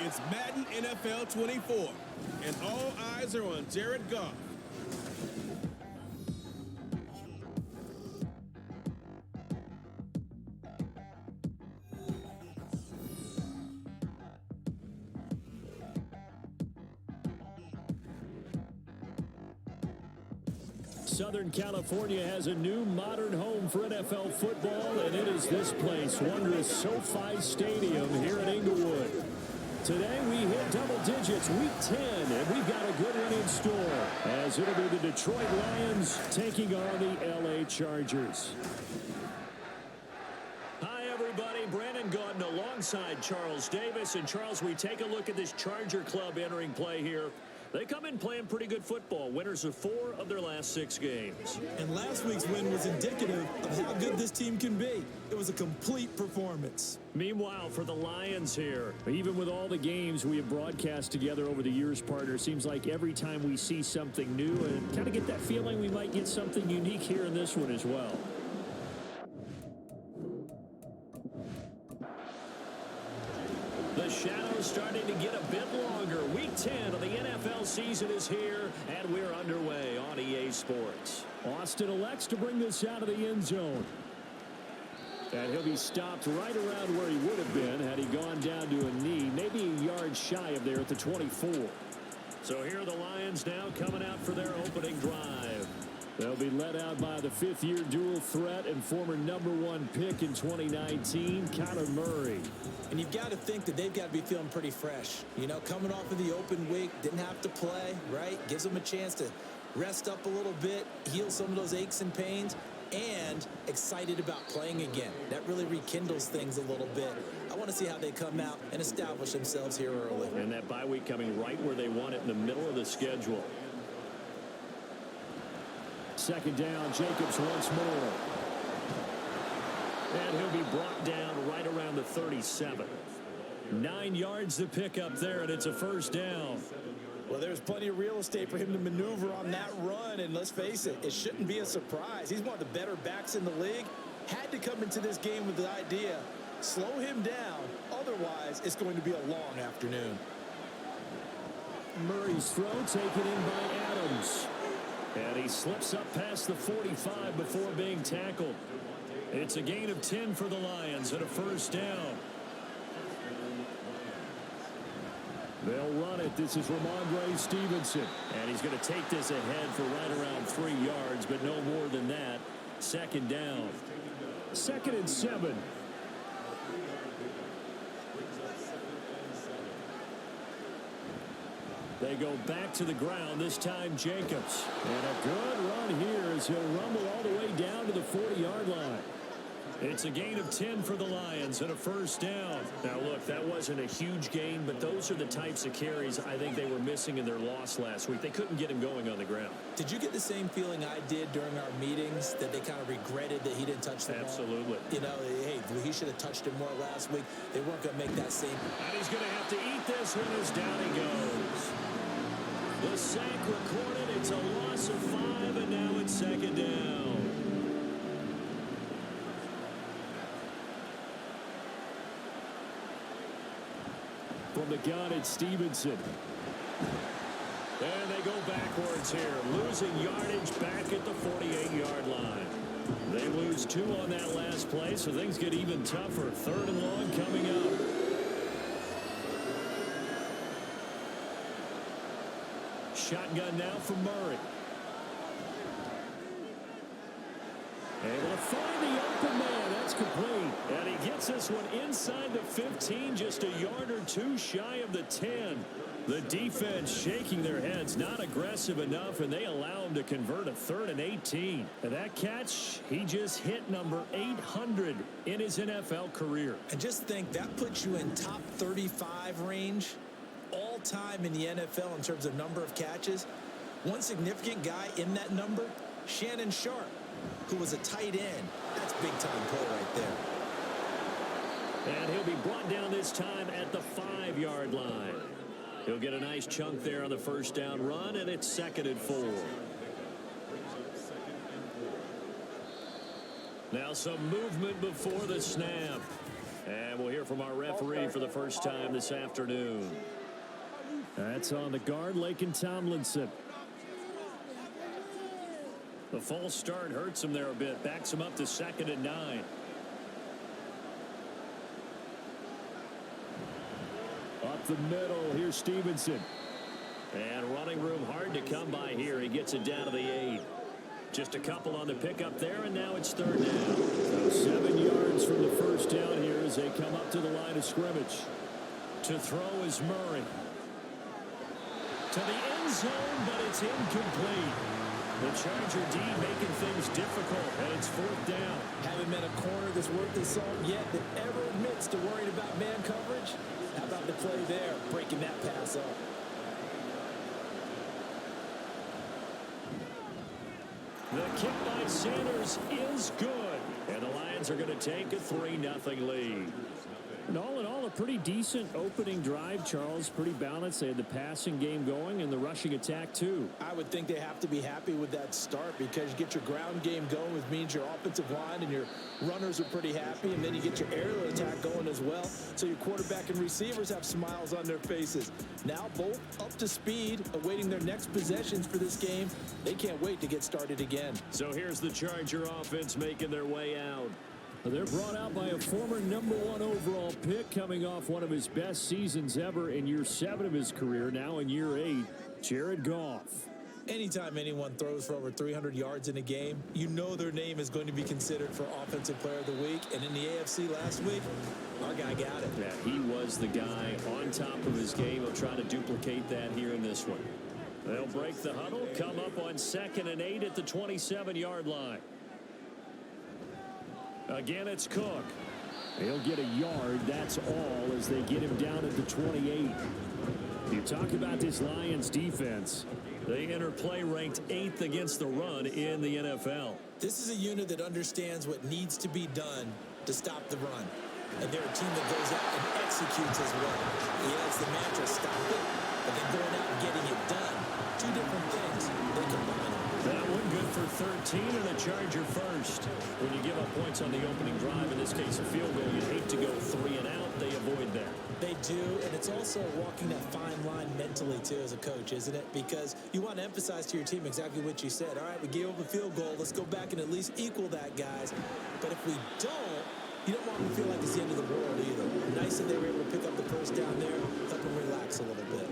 It's Madden NFL 24, and all eyes are on Jared Goff. Southern California has a new modern home for NFL football, and it is this place, wondrous SoFi Stadium here in Inglewood. Today we hit double digits, week 10, and we've got a good one in store, as it'll be the Detroit Lions taking on the LA Chargers. Hi, everybody. Brandon Gordon alongside Charles Davis. And, Charles, we take a look at this Charger club entering play here. They come in playing pretty good football, winners of 4 of their last 6 games. And last week's win was indicative of how good this team can be. It was a complete performance. Meanwhile, for the Lions here, even with all the games we have broadcast together over the years, partner, seems like every time we see something new and kind of get that feeling we might get something unique here in this one as well. The shadow's starting to get a bit longer. Week 10 of the NFL season is here, and we're underway on EA Sports. Austin elects to bring this out of the end zone. And he'll be stopped right around where he would have been had he gone down to a knee, maybe a yard shy of there at the 24. So here are the Lions now coming out for their opening drive. They'll be led out by the 5th-year dual threat and former #1 pick in 2019, Kyler Murray. And you've got to think that they've got to be feeling pretty fresh. You know, coming off of the open week, didn't have to play, right? Gives them a chance to rest up a little bit, heal some of those aches and pains, and excited about playing again. That really rekindles things a little bit. I want to see how they come out and establish themselves here early. And that bye week coming right where they want it in the middle of the schedule. Second down, Jacobs once more. And he'll be brought down right around the 37. 9 yards to pick up there, and it's a first down. Well, there's plenty of real estate for him to maneuver on that run, and let's face it, it shouldn't be a surprise. He's one of the better backs in the league. Had to come into this game with the idea, slow him down, otherwise it's going to be a long afternoon. Murray's throw taken in by Adams. And he slips up past the 45 before being tackled. It's a gain of 10 for the Lions and a first down. They'll run it. This is Ramondre Stevenson. And he's going to take this ahead for right around 3 yards, but no more than that. Second down. 2nd and 7. They go back to the ground, this time Jacobs. And a good run here as he'll rumble all the way down to the 40-yard line. It's a gain of 10 for the Lions and a first down. Now, look, that wasn't a huge gain, but those are the types of carries I think they were missing in their loss last week. They couldn't get him going on the ground. Did you get the same feeling I did during our meetings, that they kind of regretted that he didn't touch the ball? Absolutely. You know, hey, he should have touched it more last week. They weren't going to make that same. And he's going to have to eat this one as down he goes. The sack recorded. It's a loss of 5, and now it's second down. From the gun, it's Stevenson. And they go backwards here, losing yardage back at the 48-yard line. They lose 2 on that last play, so things get even tougher. 3rd and long coming up. Shotgun now for Murray. Able to find the open man. That's complete. And he gets this one inside the 15, just a yard or 2 shy of the 10. The defense shaking their heads, not aggressive enough, and they allow him to convert a 3rd and 18. And that catch, he just hit number 800 in his NFL career. And just think, that puts you in top 35 range all time in the NFL in terms of number of catches. One significant guy in that number, Shannon Sharp, who was a tight end. That's big-time play right there. And he'll be brought down this time at the 5-yard line. He'll get a nice chunk there on the first down run, and it's 2nd and 4. Now some movement before the snap. And we'll hear from our referee for the first time this afternoon. That's on the guard, Laken Tomlinson. The false start hurts him there a bit. Backs him up to 2nd and 9. Up the middle, here's Stevenson. And running room hard to come by here. He gets it down to the 8. Just a couple on the pickup there, and now it's 3rd down. So 7 yards from the first down here as they come up to the line of scrimmage. To throw is Murray. To the end zone, but it's incomplete. The Charger D making things difficult, and it's 4th down. Haven't met a corner that's worth his salt yet that ever admits to worrying about man coverage. How about the play there, breaking that pass up? The kick by Sanders is good, and the Lions are going to take a 3-0 lead. And all in all, a pretty decent opening drive, Charles. Pretty balanced. They had the passing game going and the rushing attack, too. I would think they have to be happy with that start because you get your ground game going, which means your offensive line and your runners are pretty happy, and then you get your aerial attack going as well. So your quarterback and receivers have smiles on their faces. Now both up to speed, awaiting their next possessions for this game. They can't wait to get started again. So here's the Charger offense making their way out. They're brought out by a former #1 overall pick coming off one of his best seasons ever in year 7 of his career, now in year 8, Jared Goff. Anytime anyone throws for over 300 yards in a game, you know their name is going to be considered for Offensive Player of the Week. And in the AFC last week, our guy got it. Yeah, he was the guy on top of his game. He'll try to duplicate that here in this one. They'll break the huddle, come up on 2nd and 8 at the 27-yard line. Again, it's Cook. He'll get a yard, that's all, as they get him down at the 28. You talk about this Lions defense. They enter play ranked 8th against the run in the NFL. This is a unit that understands what needs to be done to stop the run. And they're a team that goes out and executes as well. Yeah, it's the mantra, stop it, but then going out and getting it done. Two different things. They combine them. That one good for 13 and a Charger first. When you give up points on the opening drive, in this case a field goal, you hate to go 3 and out. They avoid that. They do, and it's also walking that fine line mentally, too, as a coach, isn't it? Because you want to emphasize to your team exactly what you said. All right, we gave up a field goal. Let's go back and at least equal that, guys. But if we don't, you don't want them to feel like it's the end of the world either. Nice that they were able to pick up the first down there, help them relax a little bit.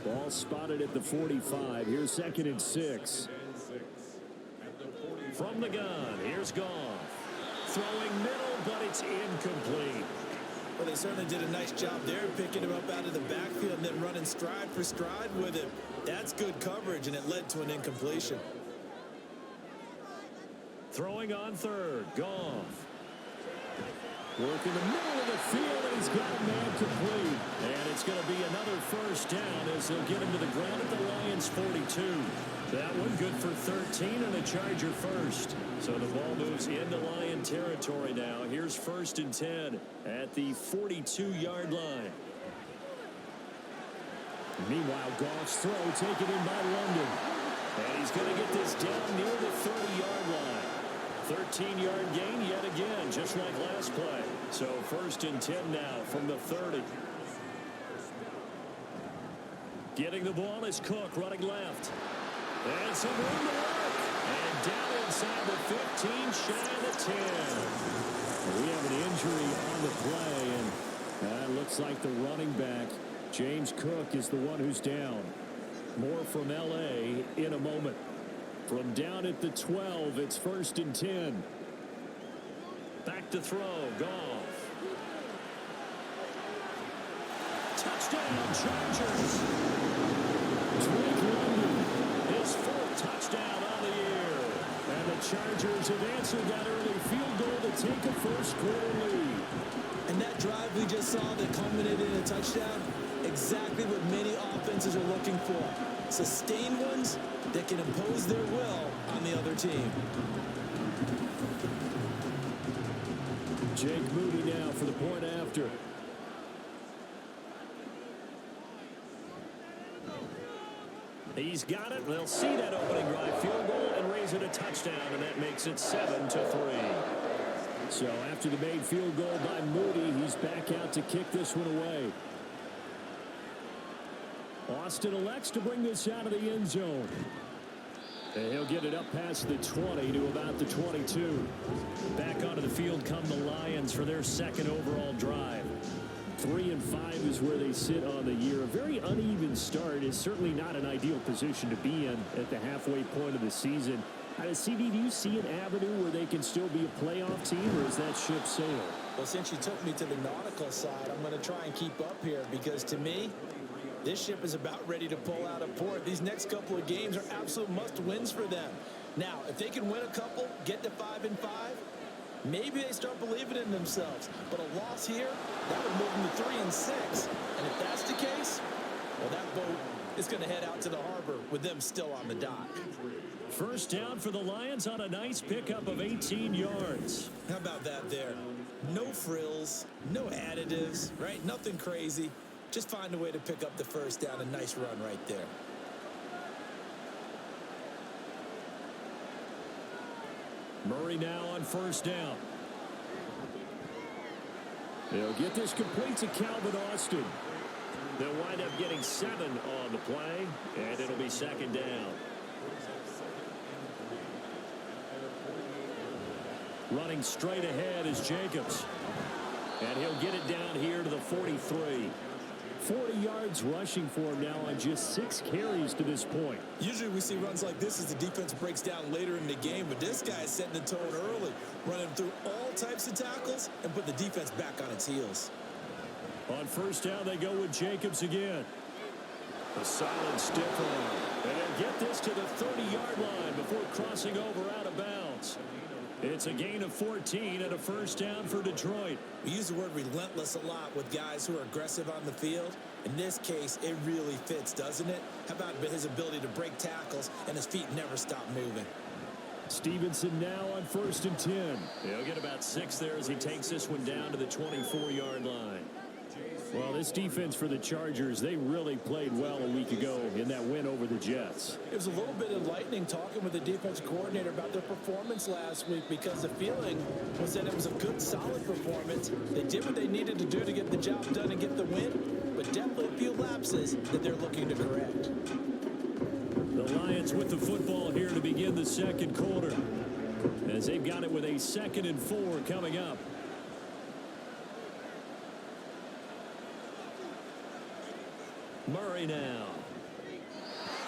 Ball spotted at the 45. Here's 2nd and 6. From the gun, here's Goff. Throwing middle, but it's incomplete. Well, they certainly did a nice job there, picking him up out of the backfield and then running stride for stride with him. That's good coverage, and it led to an incompletion. Throwing on 3rd, Goff. Work in the middle of the field, and he's got a man complete. And it's going to be another first down as they'll get him to the ground at the Lions' 42. That one good for 13 and a Charger first. So the ball moves into Lion territory now. Here's 1st and 10 at the 42-yard line. Meanwhile, Goff's throw taken in by London. And he's going to get this down near the 30-yard line. 13-yard gain yet again, just like last play. So 1st and 10 now from the 30. Getting the ball is Cook running left. And some room to work. And down inside the 15, shy of the 10. We have an injury on the play, and it looks like the running back, James Cook, is the one who's down. More from L.A. in a moment. From down at the 12, it's 1st and 10. Back to throw, Goff. Touchdown, Chargers. Drake London. His 4th touchdown on the year. And the Chargers have answered that early field goal to take a first-quarter lead. And that drive we just saw that culminated in a touchdown, exactly what many offenses are looking for. Sustained ones that can impose their will on the other team. Jake Moody now for the point after. He's got it. They'll see that opening drive field goal and raise it a touchdown, and that makes it 7-3. So after the made field goal by Moody, he's back out to kick this one away. Austin elects to bring this out of the end zone. And he'll get it up past the 20 to about the 22. Back onto the field come the Lions for their second overall drive. 3-5 is where they sit on the year. A very uneven start is certainly not an ideal position to be in at the halfway point of the season. CD, do you see an avenue where they can still be a playoff team, or is that ship sailed? Well, since you took me to the nautical side, I'm going to try and keep up here because to me, this ship is about ready to pull out of port. These next couple of games are absolute must-wins for them. Now, if they can win a couple, get to 5-5, maybe they start believing in themselves. But a loss here, that would move them to 3-6. And if that's the case, well, that boat is going to head out to the harbor with them still on the dock. First down for the Lions on a nice pickup of 18 yards. How about that there? No frills, no additives, right? Nothing crazy. Just find a way to pick up the first down. A nice run right there. Murray now on first down. They'll get this complete to Calvin Austin. They'll wind up getting 7 on the play, and it'll be second down. Running straight ahead is Jacobs. And he'll get it down here to the 43. 40 yards rushing for him now on just 6 carries to this point. Usually we see runs like this as the defense breaks down later in the game, but this guy is setting the tone early, running through all types of tackles and put the defense back on its heels. On first down, they go with Jacobs again. A solid stiff arm. And they'll get this to the 30-yard line before crossing over out of bounds. It's a gain of 14 and a first down for Detroit. We use the word relentless a lot with guys who are aggressive on the field. In this case, it really fits, doesn't it? How about his ability to break tackles and his feet never stop moving? Stevenson now on 1st and 10. He'll get about 6 there as he takes this one down to the 24-yard line. Well, this defense for the Chargers, they really played well a week ago in that win over the Jets. It was a little bit enlightening talking with the defensive coordinator about their performance last week because the feeling was that it was a good, solid performance. They did what they needed to do to get the job done and get the win, but definitely a few lapses that they're looking to correct. The Lions with the football here to begin the second quarter as they've got it with a 2nd and 4 coming up. Murray now.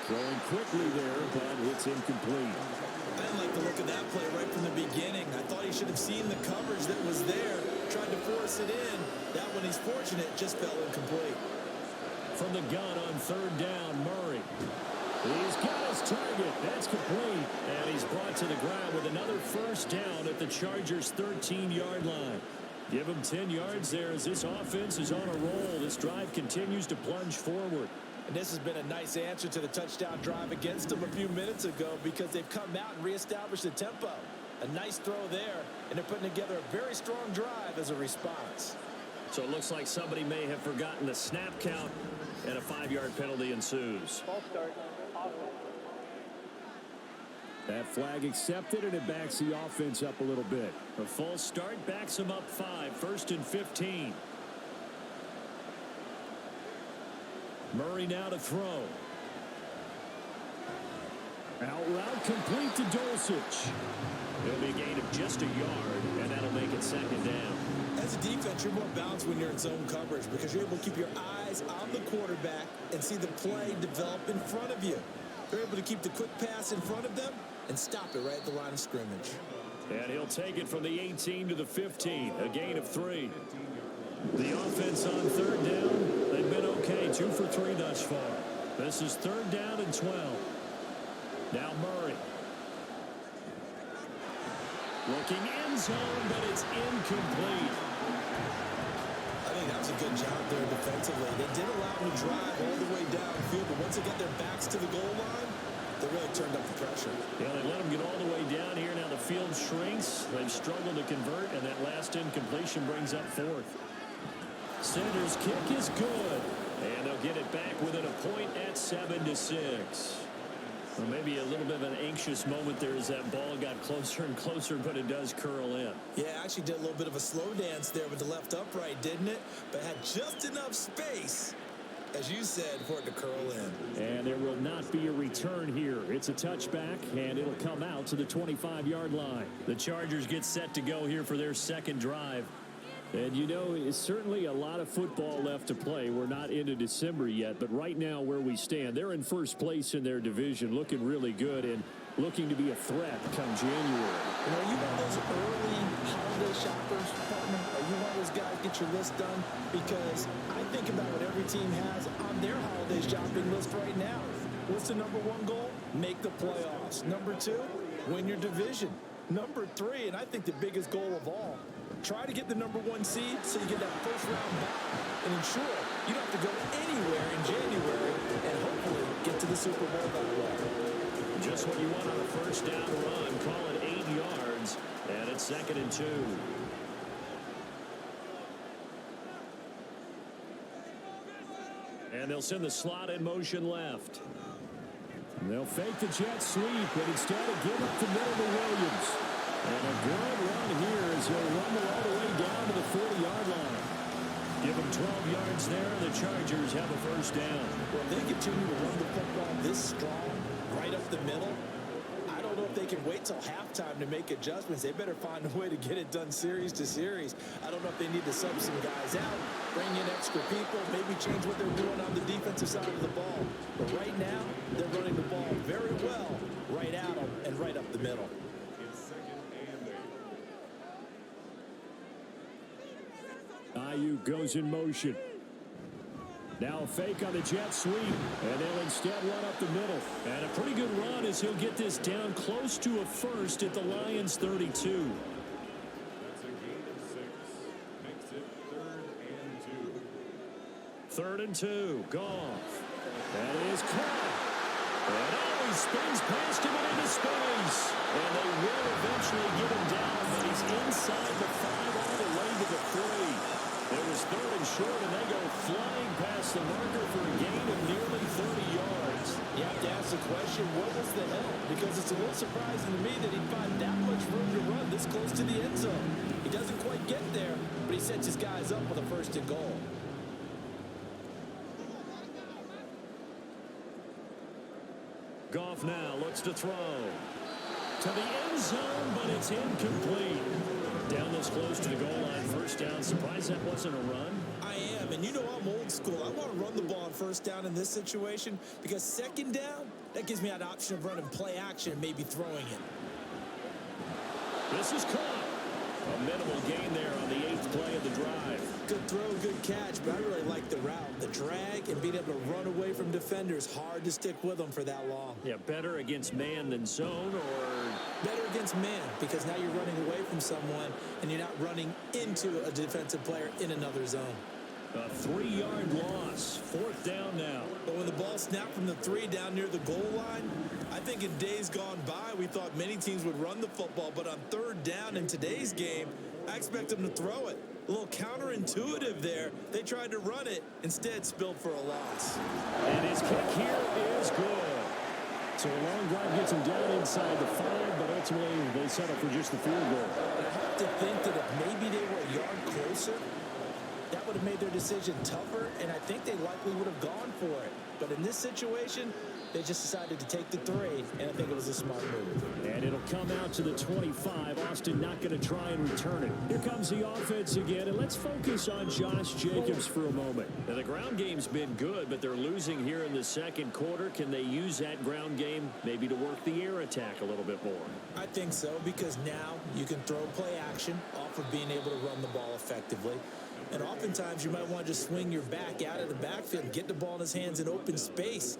Throwing quickly there, but it's incomplete. I didn't like the look of that play right from the beginning. I thought he should have seen the coverage that was there, tried to force it in. That one, he's fortunate, just fell incomplete. From the gun on 3rd down, Murray. He's got his target. That's complete. And he's brought to the ground with another first down at the Chargers' 13-yard line. Give him 10 yards there as this offense is on a roll. This drive continues to plunge forward. And this has been a nice answer to the touchdown drive against them a few minutes ago because they've come out and reestablished the tempo. A nice throw there, and they're putting together a very strong drive as a response. So it looks like somebody may have forgotten the snap count, and a 5-yard penalty ensues. False start. Offense. That flag accepted, and it backs the offense up a little bit. A false start backs them up 5. 1st and 15. Murray now to throw. Out route complete to Dulcich. It'll be a gain of just a yard, and that'll make it 2nd down. As a defense, you're more balanced when you're in zone coverage because you're able to keep your eyes on the quarterback and see the play develop in front of you. They're able to keep the quick pass in front of them and stop it right at the line of scrimmage. And he'll take it from the 18 to the 15, a gain of 3. The offense on 3rd down, they've been okay, 2 for 3 thus far. This is 3rd down and 12. Now Murray. Looking end zone, but it's incomplete. I think that was a good job there defensively. They did allow them to drive all the way downfield, but once they got their backs to the goal line, they really turned up the pressure. Yeah, they let them get all the way down here. Now the field shrinks. They've struggled to convert, and that last incompletion brings up 4th. Sanders' kick is good, and they'll get it back within a point at 7-6. Well, maybe a little bit of an anxious moment there as that ball got closer and closer, but it does curl in. Yeah, actually did a little bit of a slow dance there with the left upright, didn't it? But had just enough space, as you said, for it to curl in. And there will not be a return here. It's a touchback, and it'll come out to the 25-yard line. The Chargers get set to go here for their second drive. And, you know, it's certainly a lot of football left to play. We're not into December yet, but right now where we stand, they're in first place in their division, looking really good and looking to be a threat come January. You know, you one of those early holiday shoppers, partner? Are you one of those guys get your list done? Because I think about what every team has on their holiday shopping list right now. What's the number one goal? Make the playoffs. Number two, win your division. Number three, and I think the biggest goal of all, try to get the number one seed so you get that first round bye and ensure you don't have to go anywhere in January and hopefully get to the Super Bowl that way. Just what you want on a first down run. Call it 8 yards, and it's 2nd and 2. And they'll send the slot in motion left. They'll fake the jet sweep, but instead of give up the middle to Williams. And a good run here as he'll rumble all the way down to the 40-yard line. Give them 12 yards there, and the Chargers have a first down. Well, if they continue to run the football this strong, right up the middle, I don't know if they can wait till halftime to make adjustments. They better find a way to get it done series to series. I don't know if they need to sub some guys out, bring in extra people, maybe change what they're doing on the defensive side of the ball. But right now, they're running the ball very well right at them and right up the middle. Ayuk goes in motion. Now a fake on the jet sweep, and they'll instead run up the middle. And a pretty good run as he'll get this down close to a first at the Lions' 32. That's a gain of 6. Makes it 3rd and 2. 3rd and 2. Goff. That is caught. And he spins past him and into space. And they will eventually get him down, but he's inside the 5 all the way to the 3. It was 3rd and short, and they go flying past the marker for a gain of nearly 30 yards. You have to ask the question, what was the hell? Because it's a little surprising to me that he'd find that much room to run this close to the end zone. He doesn't quite get there, but he sets his guys up with a 1st and goal. Goff now looks to throw to the end zone, but it's incomplete. Down this close to the goal line, 1st down. Surprised that wasn't a run? I am, and you know I'm old school. I want to run the ball on 1st down in this situation because 2nd down, that gives me an option of running play action and maybe throwing it. This is caught. A minimal gain there on the 8th play of the drive. Good throw, good catch, but I really like the route. The drag and being able to run away from defenders, hard to stick with them for that long. Yeah, better against man than zone, or better against man, because now you're running away from someone and you're not running into a defensive player in another zone. a 3-yard loss. 4th down now. But when the ball snapped from the 3 down near the goal line, I think in days gone by, we thought many teams would run the football, but on 3rd down in today's game, I expect them to throw it. A little counterintuitive there. They tried to run it, instead spilled for a loss. And his kick here is good. So a long drive gets him down inside the 5, but ultimately they settle for just the field goal. And I have to think that if maybe they were a yard closer, that would have made their decision tougher, and I think they likely would have gone for it. But in this situation, they just decided to take the 3, and I think it was a smart move. And it'll come out to the 25. Austin not going to try and return it. Here comes the offense again, and let's focus on Josh Jacobs for a moment. Now, the ground game's been good, but they're losing here in the 2nd quarter. Can they use that ground game maybe to work the air attack a little bit more? I think so, because now you can throw play action off of being able to run the ball effectively. And oftentimes you might want to just swing your back out of the backfield, get the ball in his hands in open space,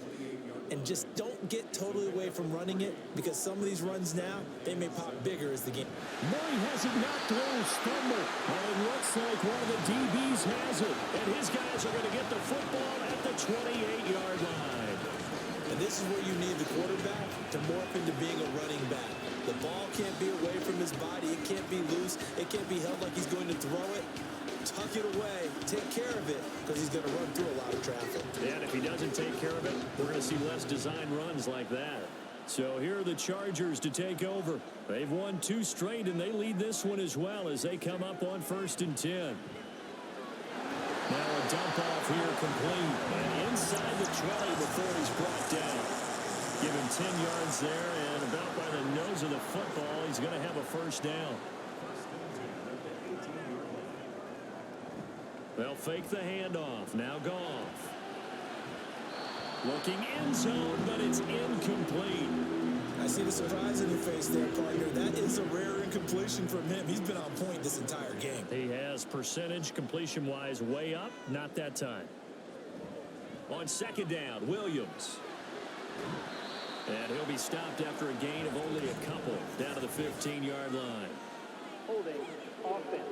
and just don't get totally away from running it, because some of these runs now, they may pop bigger as the game. Murray has it knocked loose, fumble, and it looks like one of the DBs has it. And his guys are going to get the football at the 28-yard line. And this is where you need the quarterback to morph into being a running back. The ball can't be away from his body. It can't be loose. It can't be held like he's going to throw it. Tuck it away, take care of it, because he's going to run through a lot of traffic. Yeah, and if he doesn't take care of it, we're going to see less design runs like that. So here are the Chargers to take over. They've won 2 straight, and they lead this one as well as they come up on 1st and 10. Now a dump off here complete. And inside the 20 before he's brought down. Give him 10 yards there, and about by the nose of the football, he's going to have a 1st down. They'll fake the handoff. Now Goff. Looking end zone, but it's incomplete. I see the surprise in your face there, partner. That is a rare incompletion from him. He's been on point this entire game. He has percentage completion-wise way up. Not that time. On 2nd down, Williams. And he'll be stopped after a gain of only a couple down to the 15-yard line. Holding offense.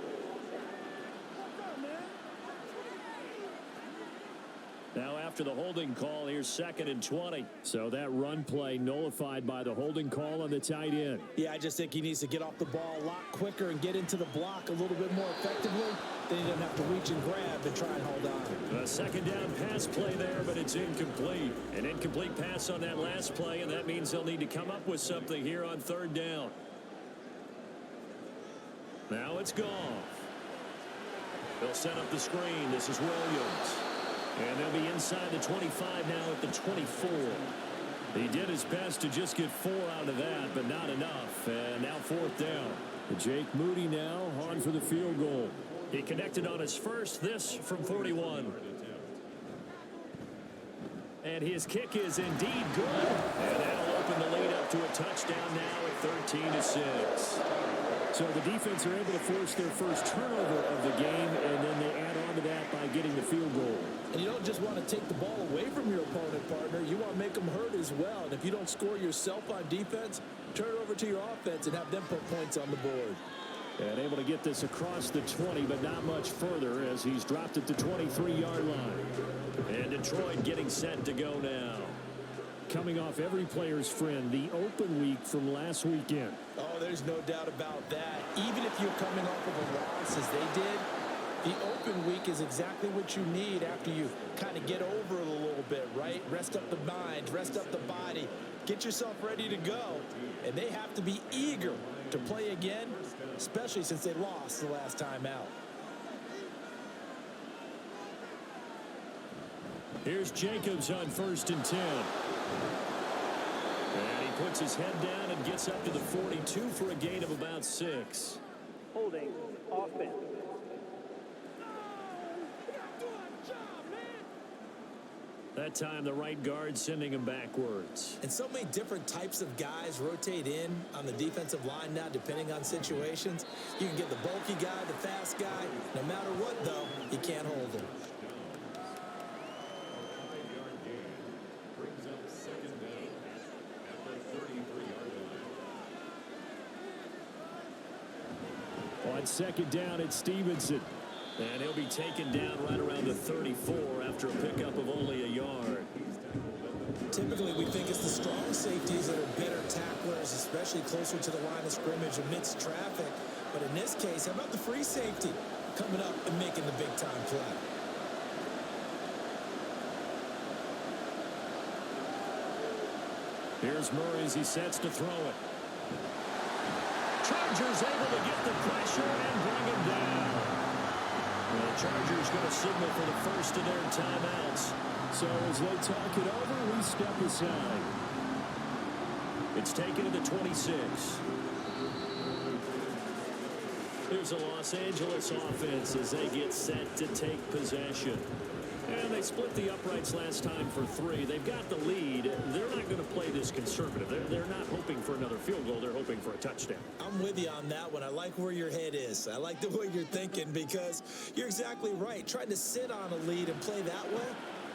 Now after the holding call, here's 2nd and 20. So that run play nullified by the holding call on the tight end. Yeah, I just think he needs to get off the ball a lot quicker and get into the block a little bit more effectively. Then he doesn't have to reach and grab and try and hold on. A 2nd down pass play there, but it's incomplete. An incomplete pass on that last play, and that means they'll need to come up with something here on 3rd down. Now it's Goff. They'll set up the screen. This is Williams. And they'll be inside the 25 now at the 24. He did his best to just get 4 out of that, but not enough. And now 4th down. Jake Moody now on for the field goal. He connected on his first, this from 41. And his kick is indeed good. And that'll open the lead up to a touchdown now at 13-6. So the defense are able to force their first turnover of the game, and then they add on to that by getting the field goal. And you don't just want to take the ball away from your opponent, partner. You want to make them hurt as well. And if you don't score yourself on defense, turn it over to your offense and have them put points on the board. And able to get this across the 20, but not much further as he's dropped at the 23-yard line. And Detroit getting set to go now. Coming off every player's friend, the open week from last weekend. Oh, there's no doubt about that. Even if you're coming off of a loss as they did, the open week is exactly what you need after you kind of get over it a little bit, right? Rest up the mind, rest up the body, get yourself ready to go. And they have to be eager to play again, especially since they lost the last time out. Here's Jacobs on 1st and 10. And he puts his head down and gets up to the 42 for a gain of about 6. Holding offense. That time the right guard sending him backwards. And so many different types of guys rotate in on the defensive line now, depending on situations. You can get the bulky guy, the fast guy. No matter what, though, you can't hold him. Brings up 2nd down at the 33-yard line. On 2nd down, it's Stevenson. And he'll be taken down right around the 34 after a pickup of only a yard. Typically, we think it's the strong safeties that are better tacklers, especially closer to the line of scrimmage amidst traffic. But in this case, how about the free safety coming up and making the big-time play? Here's Murray as he sets to throw it. Chargers able to get the pressure and bring him down. The Chargers going to signal for the first of their timeouts. So as they talk it over, we step aside. It's taken to the 26. Here's a Los Angeles offense as they get set to take possession. And they split the uprights last time for 3. They've got the lead. They're not going to play this conservative. They're not hoping for another field goal. They're hoping for a touchdown. I'm with you on that one. I like where your head is. I like the way you're thinking because you're exactly right. Trying to sit on a lead and play that way,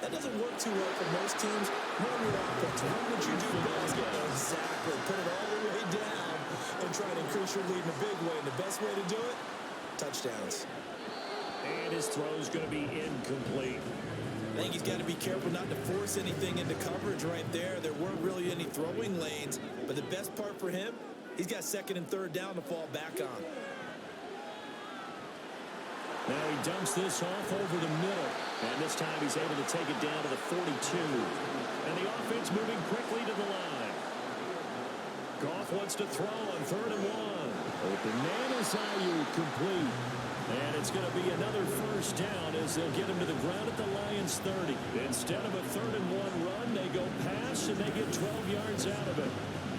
that doesn't work too well for most teams. Run your offense. Run what you do best. Exactly. Put it all the way down and try to increase your lead in a big way. And the best way to do it, touchdowns. And his throw's going to be incomplete. I think he's got to be careful not to force anything into coverage right there. There weren't really any throwing lanes. But the best part for him, he's got 2nd and 3rd down to fall back on. Now he dumps this off over the middle. And this time he's able to take it down to the 42. And the offense moving quickly to the line. Goff wants to throw on 3rd and 1. Open man is Ayuk, complete. And it's going to be another first down as they'll get him to the ground at the Lions' 30. Instead of a 3rd and 1 run, they go pass, and they get 12 yards out of it.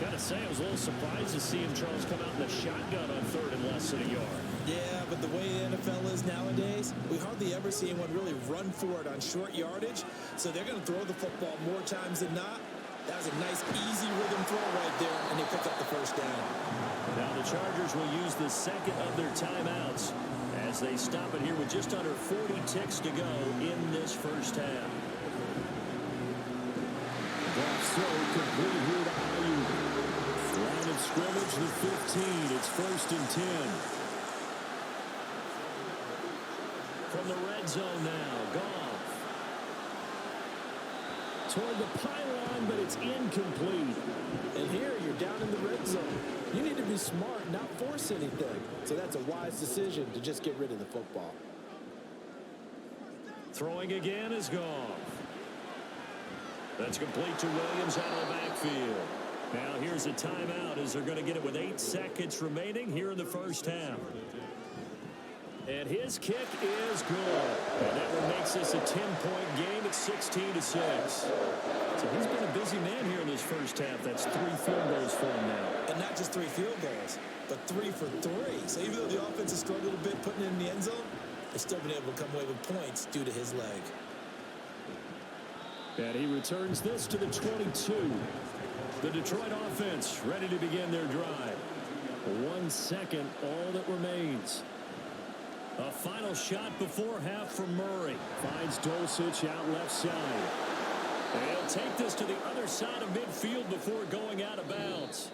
Got to say, I was a little surprised to see him, Charles, come out in the shotgun on 3rd and less than a yard. Yeah, but the way the NFL is nowadays, we hardly ever see anyone really run for it on short yardage. So they're going to throw the football more times than not. That was a nice, easy rhythm throw right there, and they pick up the first down. Now the Chargers will use the second of their timeouts as they stop it here with just under 40 ticks to go in this first half. That's so complete here to Ayuk. Line of scrimmage, the 15. It's 1st and 10. From the red zone now, Goff. Toward the pylon, but it's incomplete. And here you're down in the red zone. You need to be smart, not force anything. So that's a wise decision to just get rid of the football. Throwing again is Goff. That's complete to Williams out of the backfield. Now here's a timeout as they're going to get it with 8 seconds remaining here in the first half. And his kick is good. And that one makes this a 10-point game at 16-6. So he's been a busy man here in this first half. That's 3 field goals for him now. And not just 3 field goals, but 3 for 3. So even though the offense has struggled a bit putting it in the end zone, they've still been able to come away with points due to his leg. And he returns this to the 22. The Detroit offense ready to begin their drive. 1 second, all that remains. A final shot before half from Murray. Finds Dulcich out left side. They'll take this to the other side of midfield before going out of bounds.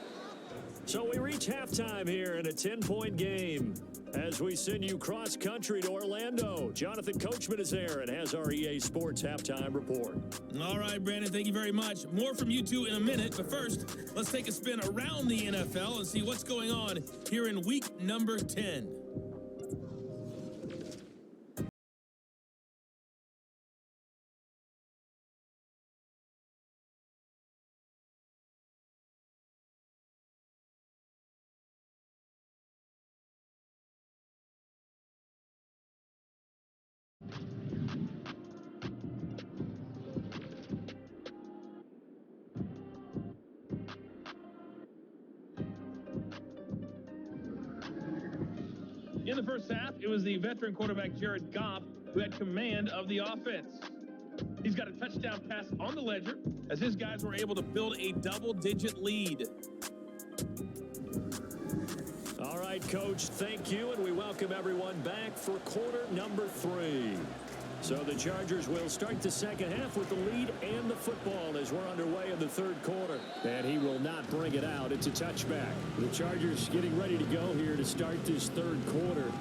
So we reach halftime here in a 10-point game. As we send you cross-country to Orlando, Jonathan Coachman is there and has our EA Sports halftime report. All right, Brandon, thank you very much. More from you two in a minute, but first, let's take a spin around the NFL and see what's going on here in week number 10. In the first half, it was the veteran quarterback Jared Goff who had command of the offense. He's got a touchdown pass on the ledger as his guys were able to build a double-digit lead. All right, Coach, thank you, and we welcome everyone back for quarter number 3. So the Chargers will start the second half with the lead and the football as we're underway in the third quarter. And he will not bring it out. It's a touchback. The Chargers getting ready to go here to start this third quarter.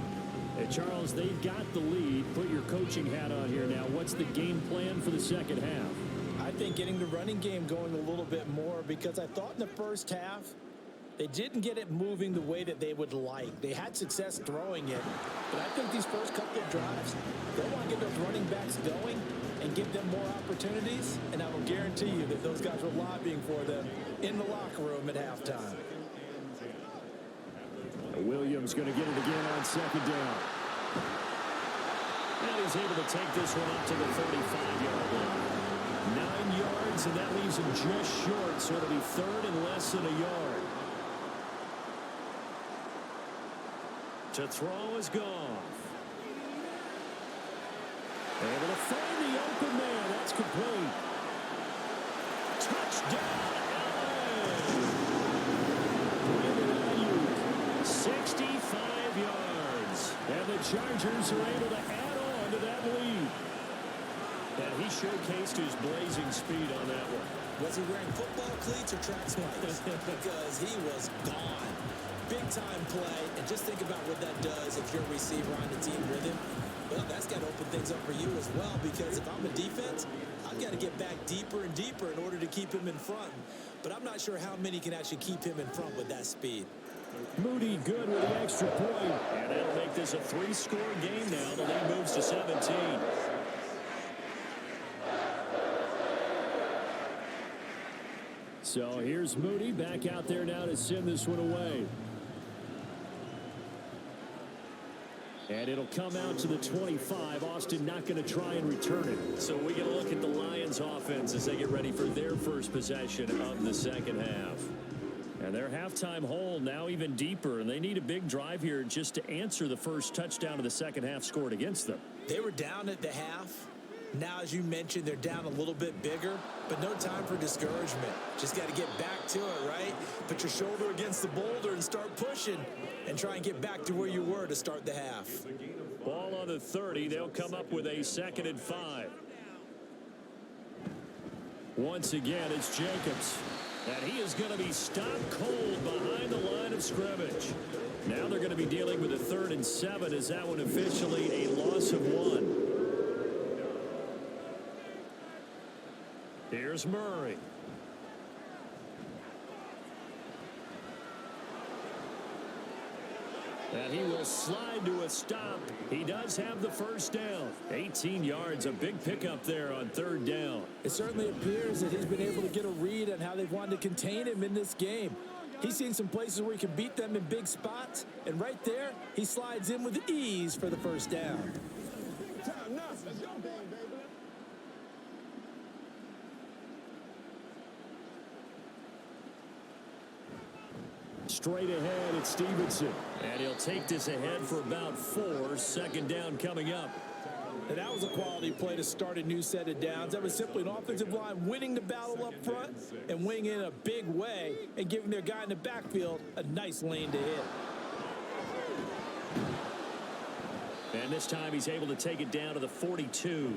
And Charles, they've got the lead. Put your coaching hat on here now. What's the game plan for the second half? I think getting the running game going a little bit more, because I thought in the first half they didn't get it moving the way that they would like. They had success throwing it, but I think these first couple of drives, they want to get those running backs going and give them more opportunities, and I will guarantee you that those guys were lobbying for them in the locker room at halftime. Williams going to get it again on second down. And he's able to take this one up to the 35-yard line. 9 yards, and that leaves him just short, so it'll be third and less than a yard. To throw is Goff. Able to find the open man. That's complete. Touchdown, LA! Brandon Ayuk, 65 yards. And the Chargers are able to add on to that lead. And he showcased his blazing speed on that one. Was he wearing football cleats or track spikes? Because he was gone. Big-time play, and just think about what that does if you're a receiver on the team with him. Well, that's got to open things up for you as well, because if I'm a defense, I've got to get back deeper and deeper in order to keep him in front. But I'm not sure how many can actually keep him in front with that speed. Moody good with the extra point. And that'll make this a 3-score game now. The lead moves to 17. So here's Moody back out there now to send this one away. And it'll come out to the 25. Austin not going to try and return it. So we get a look at the Lions offense as they get ready for their first possession of the second half. And their halftime hole now even deeper, and they need a big drive here just to answer the first touchdown of the second half scored against them. They were down at the half. Now, as you mentioned, they're down a little bit bigger, but no time for discouragement. Just got to get back to it, right? Put your shoulder against the boulder and start pushing and try and get back to where you were to start the half. Ball on the 30. They'll come up with a 2nd and 5. Once again, it's Jacobs. And he is going to be stopped cold behind the line of scrimmage. Now they're going to be dealing with a 3rd and 7 as that one officially a loss of 1. Here's Murray. And he will slide to a stop. He does have the first down. 18 yards, a big pickup there on 3rd down. It certainly appears that he's been able to get a read on how they've wanted to contain him in this game. He's seen some places where he can beat them in big spots, and right there, he slides in with ease for the first down. Straight ahead, it's Stevenson. And he'll take this ahead for about 4. 2nd down coming up. And that was a quality play to start a new set of downs. That was simply an offensive line winning the battle up front and winning in a big way and giving their guy in the backfield a nice lane to hit. And this time he's able to take it down to the 42.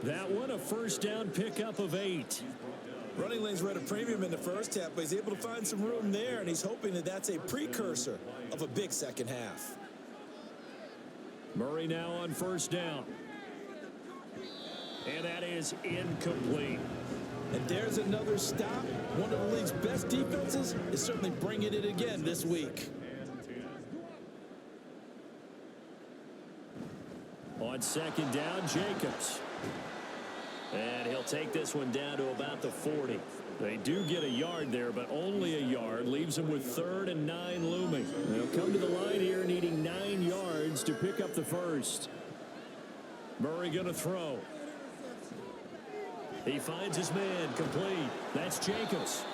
That one a first down pickup of 8. Running lanes were at a premium in the first half, but he's able to find some room there, and he's hoping that that's a precursor of a big second half. Murray now on first down. And that is incomplete. And there's another stop. One of the league's best defenses is certainly bringing it again this week. On 2nd down, Jacobs. And he'll take this one down to about the 40. They do get a yard there, but only a yard. Leaves them with 3rd and 9 looming. They'll come to the line here needing 9 yards to pick up the first. Murray going to throw. He finds his man complete. That's Jacobs.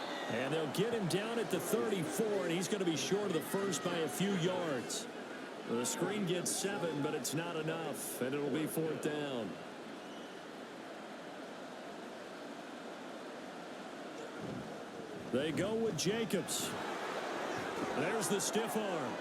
And they'll get him down at the 34, and he's going to be short of the first by a few yards. The screen gets 7, but it's not enough, and it'll be 4th down. They go with Jacobs. There's the stiff arm.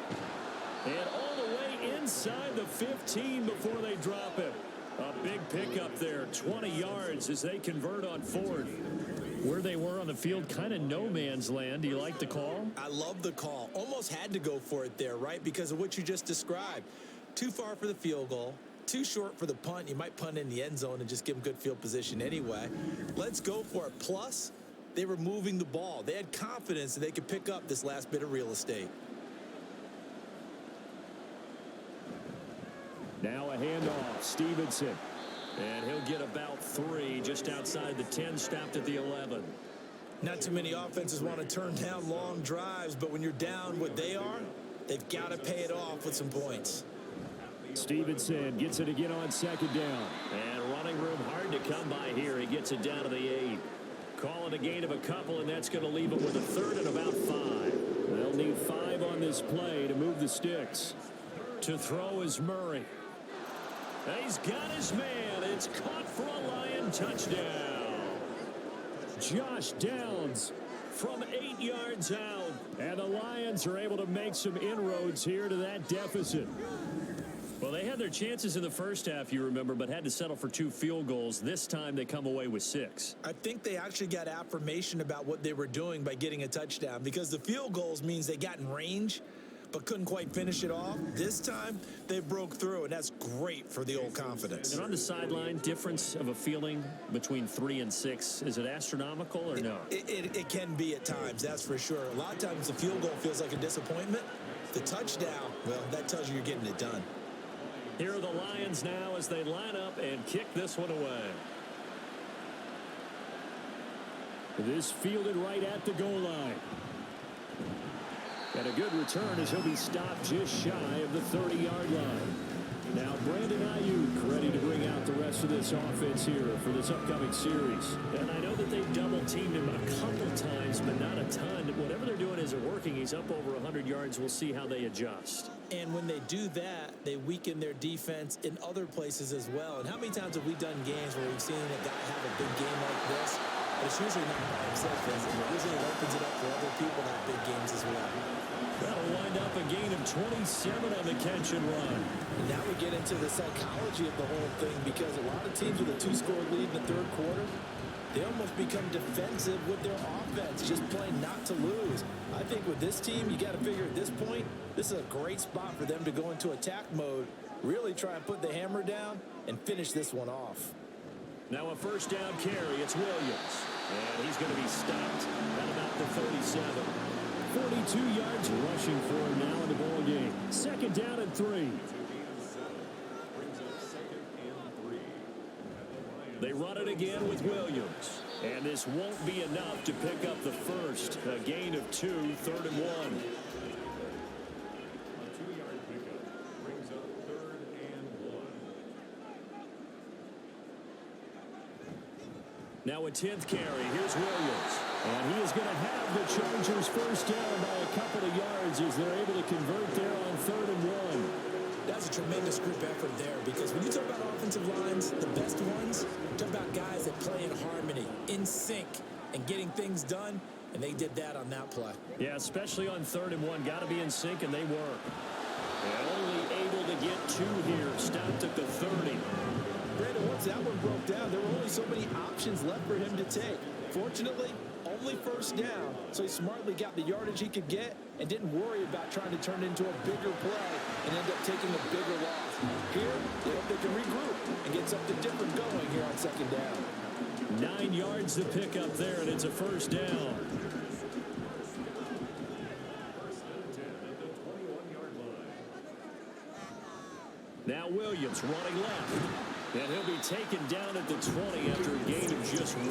And all the way inside the 15 before they drop him. A big pickup there, 20 yards as they convert on 4th. Where they were on the field, kind of no man's land. Do you like the call? I love the call. Almost had to go for it there, right? Because of what you just described. Too far for the field goal. Too short for the punt. You might punt in the end zone and just give them good field position anyway. Let's go for it. Plus, they were moving the ball. They had confidence that they could pick up this last bit of real estate. Now a handoff. Stevenson. And he'll get about 3 just outside the 10, stopped at the 11. Not too many offenses want to turn down long drives, but when you're down what they are, they've got to pay it off with some points. Stevenson gets it again on 2nd down. And running room hard to come by here. He gets it down to the 8. Calling a gain of a couple, and that's going to leave them with a 3rd and about 5. They'll need 5 on this play to move the sticks. To throw is Murray. He's got his man. It's caught for a Lion touchdown. Josh Downs from 8 yards out. And the Lions are able to make some inroads here to that deficit. Well, they had their chances in the first half, you remember, but had to settle for 2 field goals. This time they come away with 6. I think they actually got affirmation about what they were doing by getting a touchdown, because the field goals means they got in range but couldn't quite finish it off. This time they broke through, and that's great for the old confidence. And on the sideline, difference of a feeling between 3 and 6, is it astronomical or no? It can be at times, that's for sure. A lot of times the field goal feels like a disappointment. The touchdown, well, that tells you you're getting it done. Here are the Lions now as they line up and kick this one away. This fielded right at the goal line. And a good return as he'll be stopped just shy of the 30-yard line. Now Brandon Ayuk ready to bring out the rest of this offense here for this upcoming series. And I know that they've double-teamed him a couple times, but not a ton. Whatever they're doing isn't working. He's up over 100 yards. We'll see how they adjust. And when they do that, they weaken their defense in other places as well. And how many times have we done games where we've seen a guy have a big game like this? But it's usually not by himself, is it? Usually it opens it up for other people to have big games as well. That'll wind up a gain of 27 on the catch and run. And now we get into the psychology of the whole thing, because a lot of teams with a 2-score lead in the third quarter, they almost become defensive with their offense, just playing not to lose. I think with this team, you got to figure at this point, this is a great spot for them to go into attack mode, really try and put the hammer down and finish this one off. Now a first down carry. It's Williams. And he's going to be stopped at about the 37. 42 yards rushing for him now in the ball game. Second down and 3. They run it again with Williams. And this won't be enough to pick up the first. A gain of 2, 3rd and 1. A 2-yard pickup brings up 3rd and 1. Now a 10th carry. Here's Williams. And he is going to have the Chargers first down by a couple of yards as they're able to convert there on 3rd and 1. That's a tremendous group effort there, because when you talk about offensive lines, the best ones, talk about guys that play in harmony, in sync, and getting things done, and they did that on that play. Yeah, especially on 3rd and 1. Got to be in sync, and they were. And only able to get 2 here. Stopped at the 30. Brandon, once that one broke down, there were only so many options left for him to take. Fortunately, only first down, so he smartly got the yardage he could get and didn't worry about trying to turn it into a bigger play and end up taking a bigger loss. Here, they hope they can regroup and get something different going here on second down. 9 yards to pick up there, and it's a first down. First and 10 at the 21-yard line. Now Williams running left. And he'll be taken down at the 20 after a gain of just 1.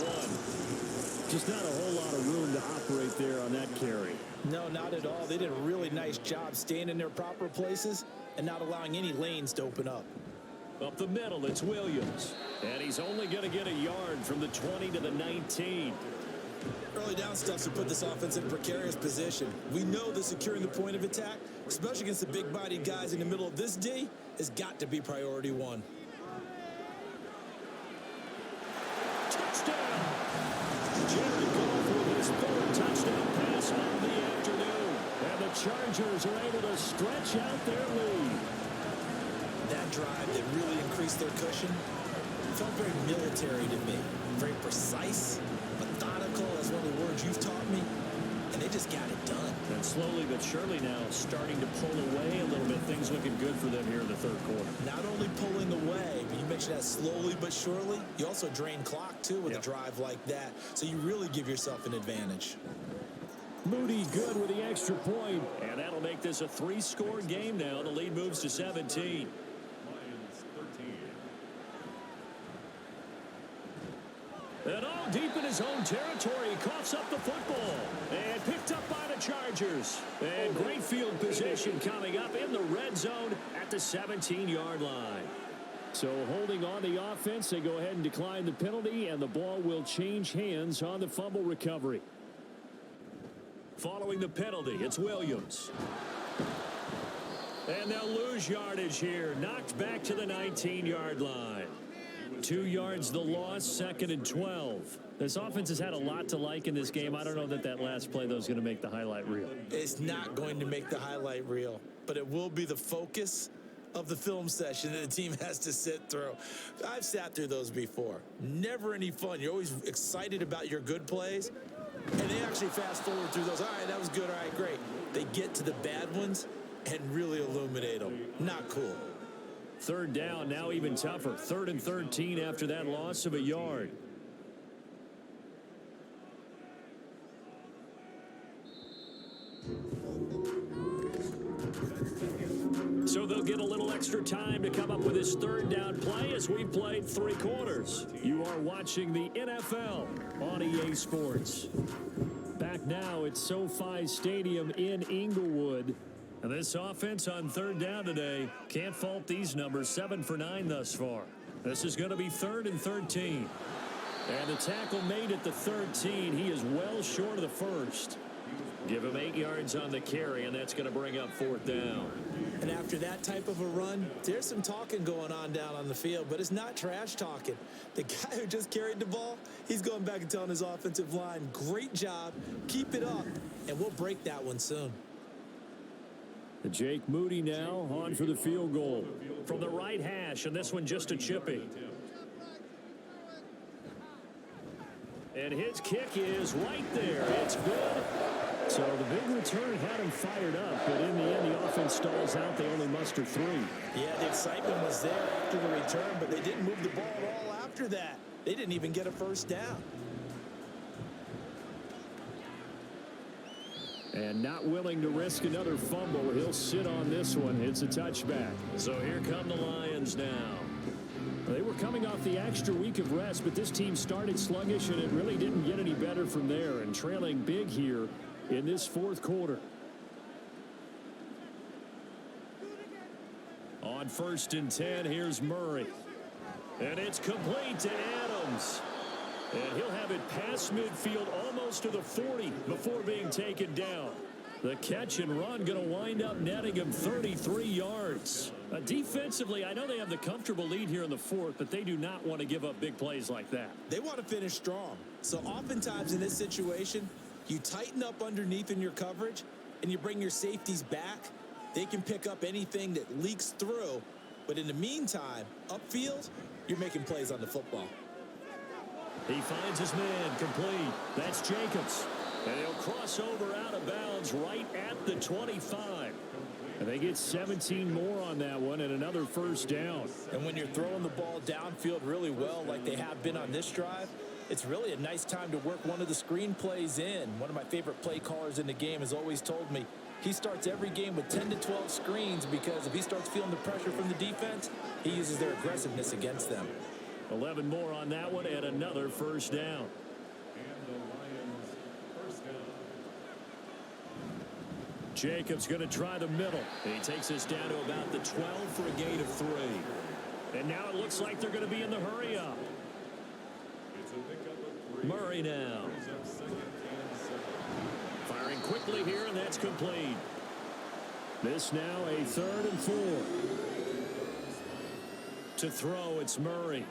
Just not a whole lot of room to operate there on that carry. No, not at all. They did a really nice job staying in their proper places and not allowing any lanes to open up. Up the middle, it's Williams. And he's only going to get a yard from the 20 to the 19. Early down stuff to put this offense in a precarious position. We know that securing the point of attack, especially against the big-bodied guys in the middle of this D, has got to be priority 1. Touchdown! Jared Goff with his 3rd touchdown pass of the afternoon. And the Chargers are able to stretch out their lead. That drive that really increased their cushion felt very military to me. Very precise, methodical, that's one of the words you've taught me. And they just got it done. And slowly but surely now starting to pull away a little bit. Things looking good for them here in the 3rd quarter. Not only pulling away, but you mentioned that slowly but surely. You also drain clock, too, with a drive like that. So you really give yourself an advantage. Moody good with the extra point. And that'll make this a 3-score game now. The lead moves to 17. Lions 13. And all deep in his own territory, he coughs up the football. And picked up by the Chargers. And great field position coming up in the red zone at the 17-yard line. So holding on the offense, they go ahead and decline the penalty, and the ball will change hands on the fumble recovery. Following the penalty, it's Williams. And they'll lose yardage here. Knocked back to the 19-yard line. 2 yards the loss, 2nd and 12. This offense has had a lot to like in this game. I don't know that last play, though, is going to make the highlight reel. It's not going to make the highlight reel, but it will be the focus of the film session that the team has to sit through. I've sat through those before. Never any fun. You're always excited about your good plays, and they actually fast forward through those. All right, that was good. All right, great. They get to the bad ones and really illuminate them. Not cool. 3rd down, now even tougher. 3rd and 13 after that loss of a yard. So they'll get a little extra time to come up with his third down play as we've played 3 quarters. You are watching the NFL on EA Sports. Back now at SoFi Stadium in Inglewood. And this offense on third down today, can't fault these numbers, 7 for 9 thus far. This is going to be 3rd and 13. And the tackle made at the 13. He is well short of the first. Give him 8 yards on the carry, and that's going to bring up 4th down. And after that type of a run, there's some talking going on down on the field, but it's not trash talking. The guy who just carried the ball, he's going back and telling his offensive line, great job, keep it up, and we'll break that one soon. Jake Moody now on for the field goal. From the right hash, and this one just a chippy. And his kick is right there. It's good. So the big return had him fired up, but in the end, the offense stalls out. They only muster 3. Yeah, the excitement was there after the return, but they didn't move the ball at all after that. They didn't even get a first down. And not willing to risk another fumble. He'll sit on this one. It's a touchback. So here come the Lions now. They were coming off the extra week of rest, but this team started sluggish, and it really didn't get any better from there. And trailing big here in this 4th quarter. On 1st and 10, here's Murray. And it's complete to Adams. And he'll have it past midfield almost to the 40 before being taken down. The catch and run going to wind up netting him 33 yards. Defensively, I know they have the comfortable lead here in the 4th, but they do not want to give up big plays like that. They want to finish strong. So oftentimes in this situation, you tighten up underneath in your coverage, and you bring your safeties back. They can pick up anything that leaks through. But in the meantime, upfield, you're making plays on the football. He finds his man complete. That's Jacobs. And he'll cross over out of bounds right at the 25. And they get 17 more on that one and another first down. And when you're throwing the ball downfield really well like they have been on this drive, it's really a nice time to work one of the screen plays in. One of my favorite play callers in the game has always told me he starts every game with 10 to 12 screens because if he starts feeling the pressure from the defense, he uses their aggressiveness against them. 11 more on that one and another first down. Jacobs going to try the middle. He takes us down to about the 12 for a gain of 3. And now it looks like they're going to be in the hurry up. Murray now. Firing quickly here, and that's complete. This now a 3rd and 4. To throw, it's Murray.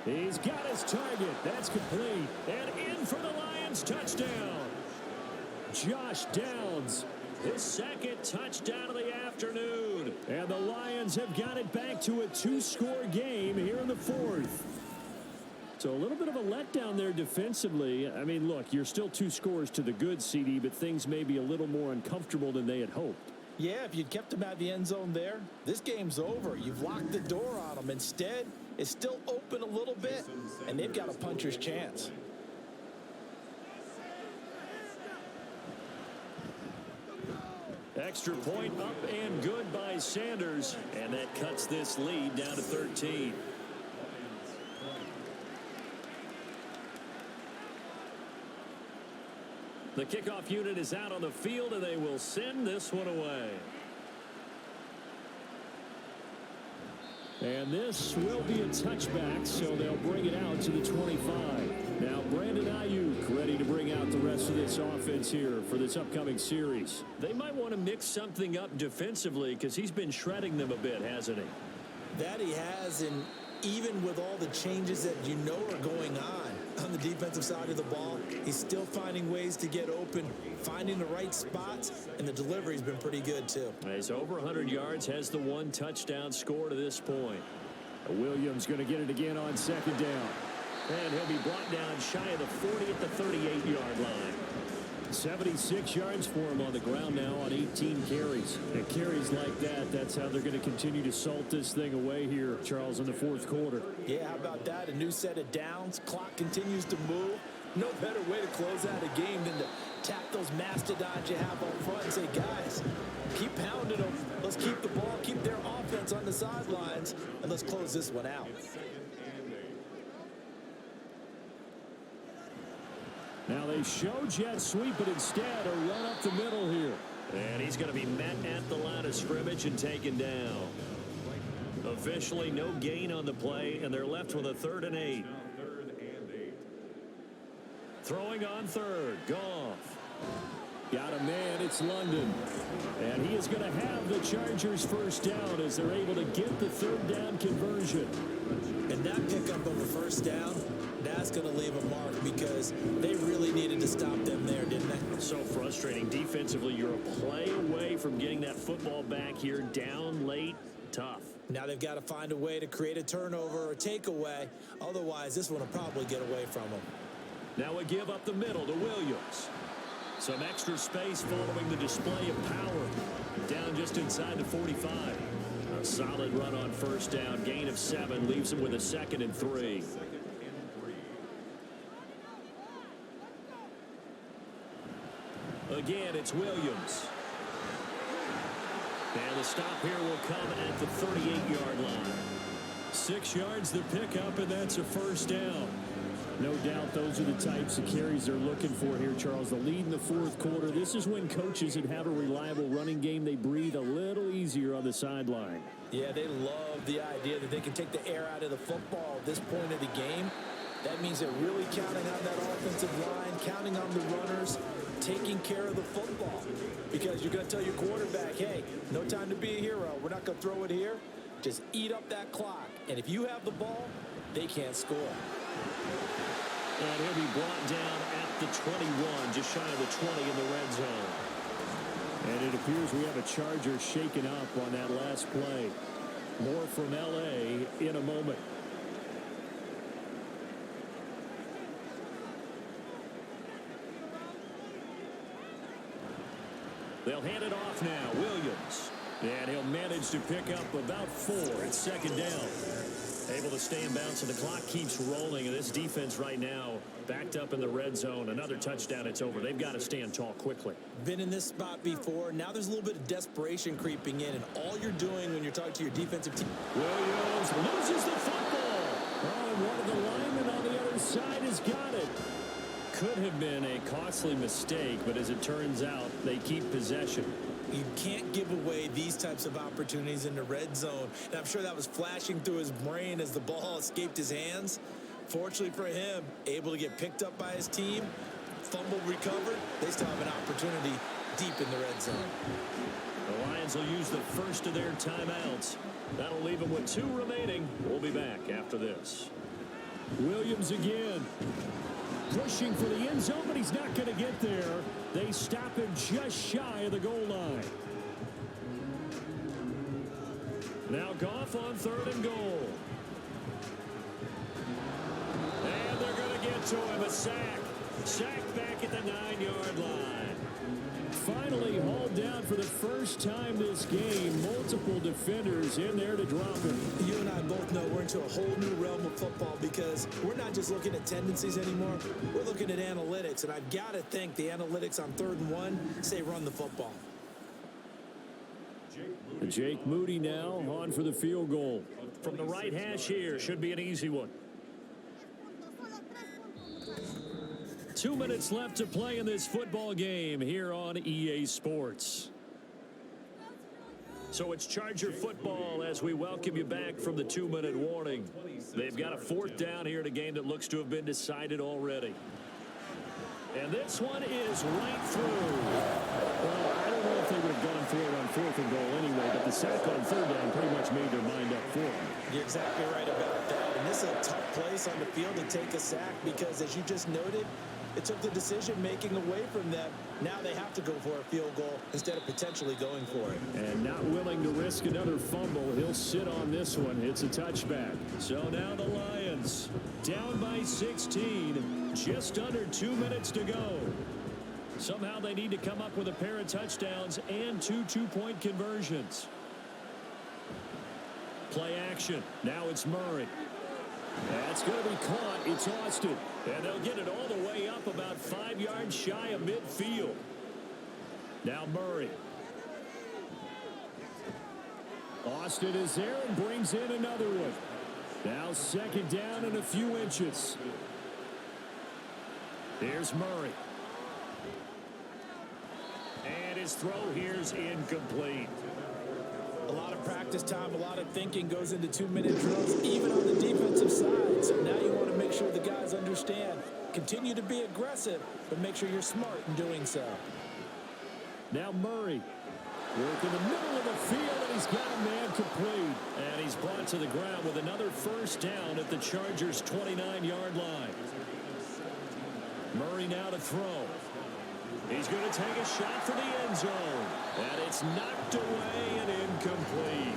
He's got his target. That's complete. And in for the Lions touchdown. Josh Downs. His 2nd touchdown of the afternoon. And the Lions have got it back to a 2-score game here in the 4th. So a little bit of a letdown there defensively. I mean, look, you're still 2 scores to the good, CD, but things may be a little more uncomfortable than they had hoped. Yeah, if you'd kept him out of the end zone there, this game's over. You've locked the door on him. Instead, it's still open a little bit, and they've got a puncher's chance. Extra point up and good by Sanders, and that cuts this lead down to 13. The kickoff unit is out on the field, and they will send this one away. And this will be a touchback, so they'll bring it out to the 25. Now Brandon Ayuk ready to bring out the rest of this offense here for this upcoming series. They might want to mix something up defensively because he's been shredding them a bit, hasn't he? That he has, and even with all the changes that you know are going on the defensive side of the ball, he's still finding ways to get open, finding the right spots, and the delivery's been pretty good too. He's over 100 yards, has the 1 touchdown score to this point. Williams going to get it again on 2nd down. And he'll be brought down shy of the 40 at the 38-yard line. 76 yards for him on the ground now on 18 carries. And carries like that, that's how they're going to continue to salt this thing away here, Charles, in the 4th quarter. Yeah, how about that? A new set of downs. Clock continues to move. No better way to close out a game than to tap those mastodons you have up front and say, guys, keep pounding them. Let's keep the ball, keep their offense on the sidelines, and let's close this one out. Now they show jet sweep, but instead a run up the middle here. And he's going to be met at the line of scrimmage and taken down. Officially no gain on the play, and they're left with a 3rd and 8. Throwing on 3rd, Goff. Got a man, it's London. And he is going to have the Chargers first down as they're able to get the 3rd down conversion. And that pickup of a first down, that's going to leave a mark because they really needed to stop them there, didn't they? So frustrating. Defensively, you're a play away from getting that football back here, down late, tough. Now they've got to find a way to create a turnover or takeaway. Otherwise, this one will probably get away from them. Now a give up the middle to Williams. Some extra space following the display of power. Down just inside the 45. A solid run on first down. Gain of 7 leaves him with a 2nd and 3. Again, it's Williams. And the stop here will come at the 38-yard line. 6 yards the pickup, and that's a first down. No doubt those are the types of carries they're looking for here, Charles. The lead in the 4th quarter. This is when coaches that have a reliable running game, they breathe a little easier on the sideline. Yeah, they love the idea that they can take the air out of the football at this point of the game. That means they're really counting on that offensive line, counting on the runners, taking care of the football. Because you're going to tell your quarterback, hey, no time to be a hero. We're not going to throw it here. Just eat up that clock. And if you have the ball, they can't score. And he'll be brought down at the 21, just shy of the 20 in the red zone. And it appears we have a Charger shaken up on that last play. More from L.A. in a moment. They'll hand it off now. Williams. And he'll manage to pick up about 4. It's 2nd down. Able to stay in bounds, and the clock keeps rolling. And this defense right now backed up in the red zone. Another touchdown, it's over. They've got to stand tall quickly. Been in this spot before. Now there's a little bit of desperation creeping in, and all you're doing when you're talking to your defensive team. Williams loses the football. Oh, and one of the linemen on the other side has got it. Could have been a costly mistake, but as it turns out, they keep possession. You can't give away these types of opportunities in the red zone. And I'm sure that was flashing through his brain as the ball escaped his hands. Fortunately for him, able to get picked up by his team, fumble recovered. They still have an opportunity deep in the red zone. The Lions will use the first of their timeouts. That'll leave them with 2 remaining. We'll be back after this. Williams again. Pushing for the end zone, but he's not going to get there. They stop him just shy of the goal line. Now Goff on 3rd and goal. And they're going to get to him. A sack. Sack back at the 9-yard line. Finally hauled down for the first time this game. Multiple defenders in there to drop him. You and I both know we're into a whole new realm of football because we're not just looking at tendencies anymore. We're looking at analytics, and I've got to think the analytics on 3rd and 1 say run the football. Jake Moody now on for the field goal. From the right hash here, should be an easy one. 2 minutes left to play in this football game here on EA Sports. So it's Charger football as we welcome you back from the 2-minute warning. They've got a 4th down here in a game that looks to have been decided already. And this one is right through. Well, I don't know if they would have gone for it on 4th and goal anyway, but the sack on 3rd down pretty much made their mind up for them. You're exactly right about that. And this is a tough place on the field to take a sack because, as you just noted, it took the decision-making away from them. Now they have to go for a field goal instead of potentially going for it. And not willing to risk another fumble. He'll sit on this one. It's a touchback. So now the Lions down by 16. Just under 2 minutes to go. Somehow they need to come up with a pair of touchdowns and 2 two-point conversions. Play action. Now it's Murray. That's going to be caught. It's Austin. And they'll get it all the way shy of midfield. Now Murray. Austin is there and brings in another one. Now second down and a few inches. Here's Murray. And his throw here's incomplete. A lot of practice time, a lot of thinking goes into 2-minute drills, even on the defensive side. So now you want to make sure the guys understand. Continue to be aggressive, but make sure you're smart in doing so. Now Murray. Work in the middle of the field, and he's got a man complete. And he's brought to the ground with another first down at the Chargers' 29-yard line. Murray now to throw. He's going to take a shot for the end zone. And it's knocked away and incomplete.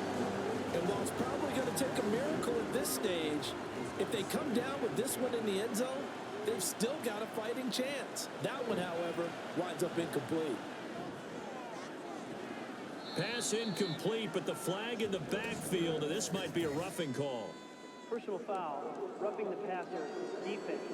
And while it's probably going to take a miracle at this stage, if they come down with this one in the end zone, they've still got a fighting chance. That one, however, winds up incomplete. Pass incomplete, but the flag in the backfield, and this might be a roughing call. Personal foul, roughing the passer, defense.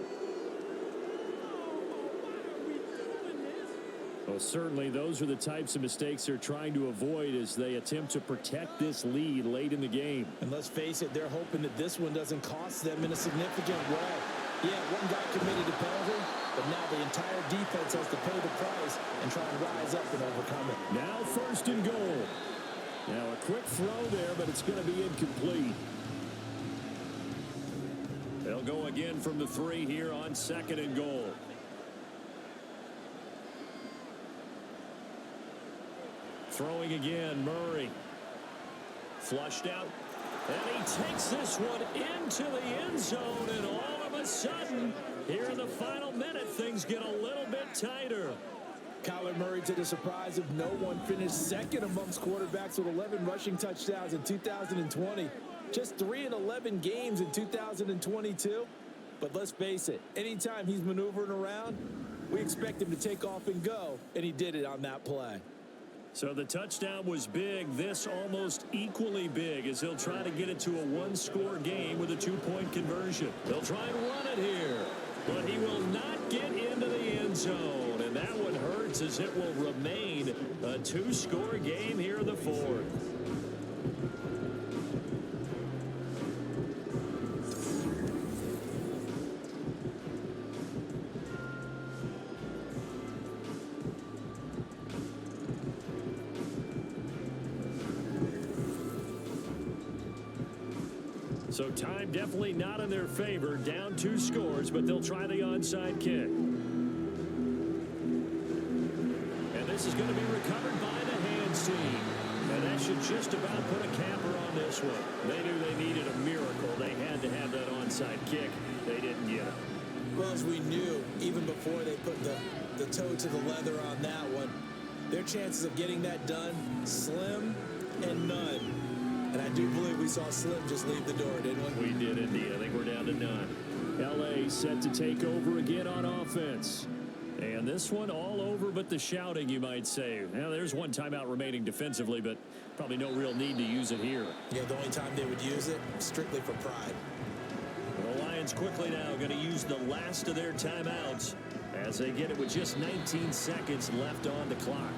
Well, certainly those are the types of mistakes they're trying to avoid as they attempt to protect this lead late in the game. And let's face it, they're hoping that this one doesn't cost them in a significant way. Yeah, one guy committed a penalty, but now the entire defense has to pay the price and try and rise up and overcome it. Now first and goal. Now a quick throw there, but it's going to be incomplete. They'll go again from the 3 here on second and goal. Throwing again, Murray. Flushed out. And he takes this one into the end zone, and all of a sudden, here in the final minute, things get a little bit tighter. Kyler Murray, to the surprise of no one, finished second amongst quarterbacks with 11 rushing touchdowns in 2020. Just 3 in 11 games in 2022. But let's face it, anytime he's maneuvering around, we expect him to take off and go, and he did it on that play. So the touchdown was big. This almost equally big as he'll try to get it to a one-score game with a 2-point conversion. They'll try and run it here, but he will not get into the end zone. And that one hurts as it will remain a 2-score game here in the 4th. So time definitely not in their favor. Down 2 scores, but they'll try the onside kick. And this is going to be recovered by the hands team. And that should just about put a capper on this one. They knew they needed a miracle. They had to have that onside kick. They didn't get it. Well, as we knew, even before they put the toe to the leather on that one, their chances of getting that done, slim and none. And I do believe we saw Slim just leave the door, didn't we? We did indeed. I think we're down to none. L.A. set to take over again on offense. And this one all over but the shouting, you might say. Now, there's one timeout remaining defensively, but probably no real need to use it here. Yeah, the only time they would use it, strictly for pride. The Lions quickly now going to use the last of their timeouts as they get it with just 19 seconds left on the clock.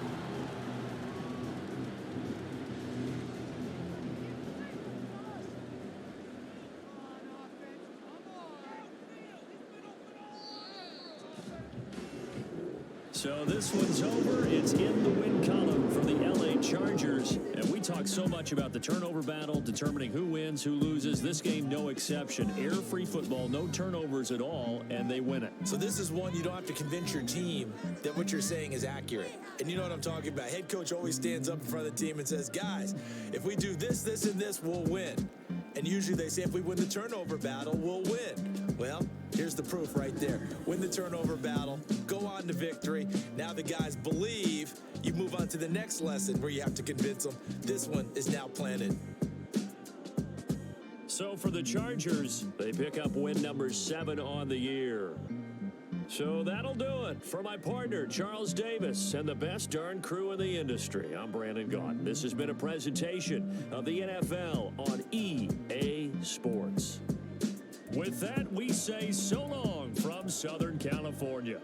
So this one's over. It's in the win column for the L.A. Chargers. And we talk so much about the turnover battle, determining who wins, who loses. This game, no exception. Error-free football, no turnovers at all, and they win it. So this is one you don't have to convince your team that what you're saying is accurate. And you know what I'm talking about. Head coach always stands up in front of the team and says, guys, if we do this, this, and this, we'll win. And usually they say if we win the turnover battle, we'll win. Well, here's the proof right there. Win the turnover battle, go on to victory. Now the guys believe. You move on to the next lesson where you have to convince them. This one is now planted. So for the Chargers, they pick up win number 7 on the year. So that'll do it for my partner, Charles Davis, and the best darn crew in the industry. I'm Brandon Gaunt. This has been a presentation of the NFL on EA Sports. With that, we say so long from Southern California.